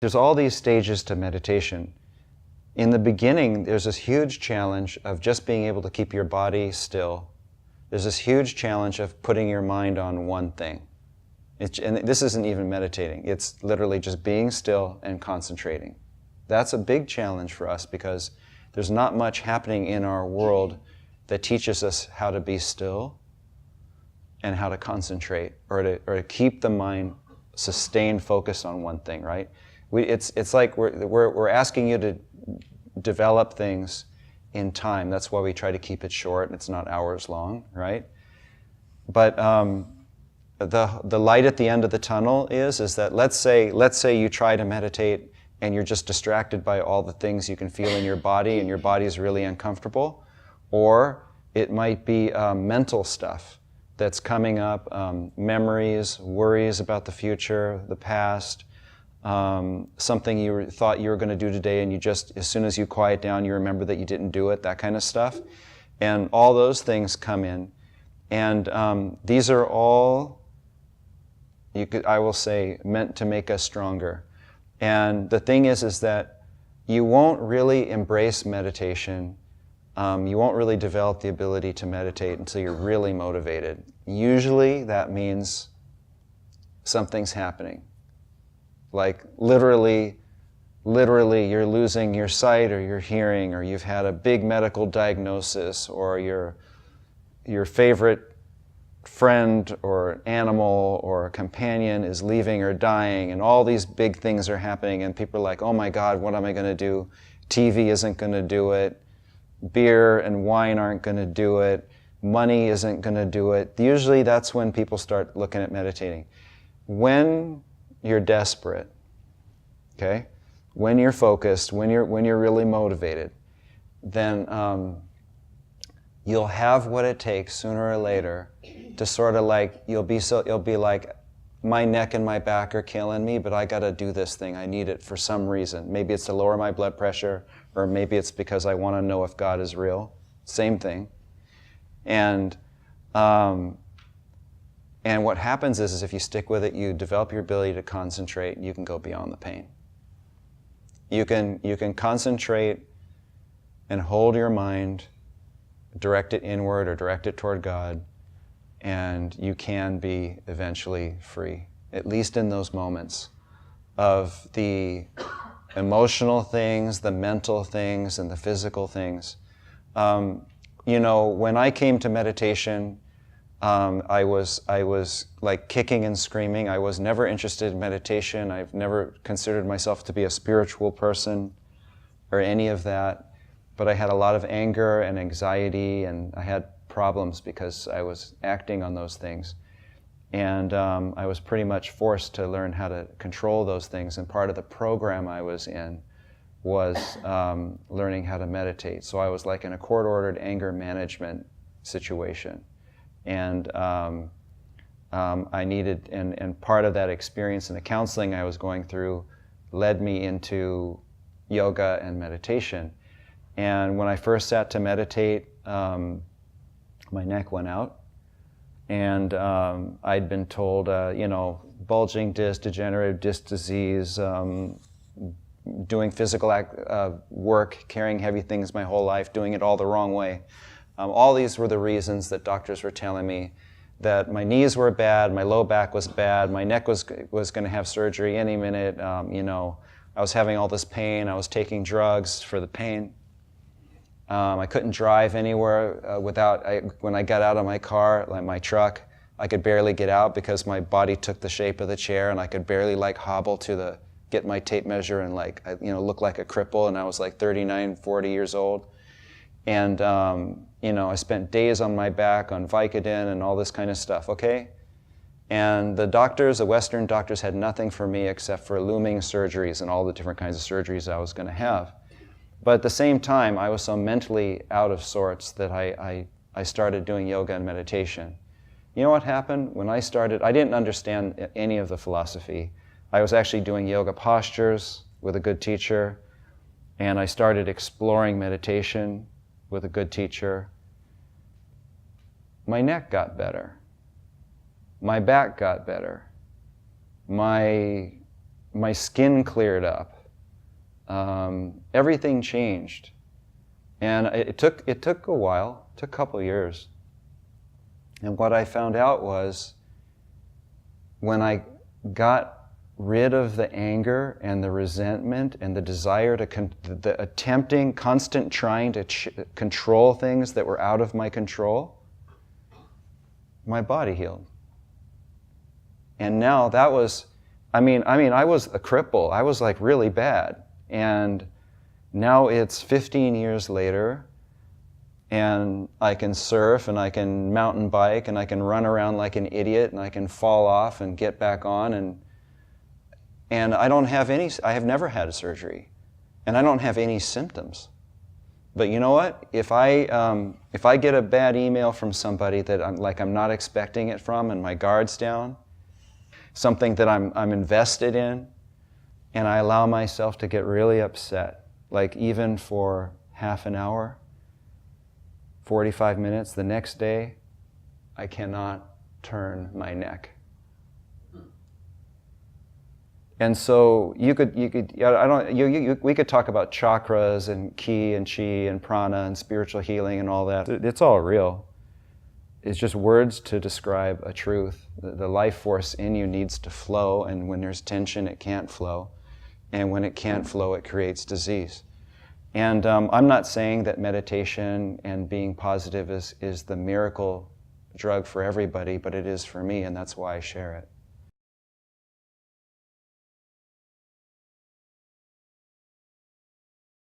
There's all these stages to meditation. In the beginning, there's this huge challenge of just being able to keep your body still. There's this huge challenge of putting your mind on one thing. And this isn't even meditating. It's literally just being still and concentrating. That's a big challenge for us because there's not much happening in our world that teaches us how to be still and how to concentrate or to keep the mind sustained focus on one thing, right? It's like we're asking you to develop things in time. That's why we try to keep it short. It's not hours long, right? But the light at the end of the tunnel is that let's say you try to meditate and you're just distracted by all the things you can feel in your body and your body is really uncomfortable, or it might be mental stuff that's coming up, memories, worries about the future, the past, something you thought you were going to do today and you just, as soon as you quiet down, you remember that you didn't do it, that kind of stuff. And all those things come in. And these are all, I will say, meant to make us stronger. And the thing is that you won't really embrace meditation, you won't really develop the ability to meditate until you're really motivated. Usually that means something's happening. Like literally you're losing your sight or your hearing, or you've had a big medical diagnosis, or your favorite friend or animal or companion is leaving or dying, and all these big things are happening, and people are like, oh my God, what am I going to do? TV isn't going to do it. Beer and wine aren't going to do it. Money isn't going to do it. Usually that's when people start looking at meditating. When you're desperate, okay? When you're focused, when you're really motivated, then you'll have what it takes sooner or later to sort of like, you'll be like, my neck and my back are killing me, but I got to do this thing. I need it for some reason. Maybe it's to lower my blood pressure, or maybe it's because I want to know if God is real. Same thing. And what happens is if you stick with it, you develop your ability to concentrate, and you can go beyond the pain. You can concentrate and hold your mind, direct it inward or direct it toward God, and you can be eventually free, at least in those moments of the emotional things, the mental things, and the physical things. When I came to meditation, I was like kicking and screaming. I was never interested in meditation. I've never considered myself to be a spiritual person or any of that. But I had a lot of anger and anxiety, and I had problems because I was acting on those things. And I was pretty much forced to learn how to control those things. And part of the program I was in was learning how to meditate. So I was like in a court-ordered anger management situation. And I needed, and part of that experience and the counseling I was going through led me into yoga and meditation. And when I first sat to meditate, my neck went out, and I'd been told, bulging disc, degenerative disc disease, doing physical work, carrying heavy things my whole life, doing it all the wrong way. All these were the reasons that doctors were telling me that my knees were bad, my low back was bad, my neck was going to have surgery any minute. I was having all this pain. I was taking drugs for the pain. I couldn't drive anywhere when I got out of my car, like my truck, I could barely get out because my body took the shape of the chair, and I could barely hobble to get my tape measure and look like a cripple, and I was like 39, 40 years old. And I spent days on my back on Vicodin and all this kind of stuff, okay? And the Western doctors had nothing for me except for looming surgeries and all the different kinds of surgeries I was going to have. But at the same time, I was so mentally out of sorts that I started doing yoga and meditation. You know what happened? When I started, I didn't understand any of the philosophy. I was actually doing yoga postures with a good teacher, and I started exploring meditation with a good teacher. My neck got better. My back got better. My my skin cleared up. Everything changed. And it took a while, it took a couple of years. And what I found out was when I got rid of the anger and the resentment and the desire to, the attempting, constant trying to control things that were out of my control, my body healed. And now that was, I mean, I was a cripple. I was like really bad. And now it's 15 years later, and I can surf, and I can mountain bike, and I can run around like an idiot, and I can fall off and get back on, and I don't have any, I have never had a surgery, and I don't have any symptoms. But you know what? If I get a bad email from somebody that I'm not expecting it from, and my guard's down, something that I'm invested in, and I allow myself to get really upset, like even for half an hour, 45 minutes, the next day, I cannot turn my neck. And so we could talk about chakras and ki and chi and prana and spiritual healing and all that. It's all real. It's just words to describe a truth. The life force in you needs to flow, and when there's tension, it can't flow. And when it can't flow, it creates disease. And I'm not saying that meditation and being positive is the miracle drug for everybody, but it is for me, and that's why I share it.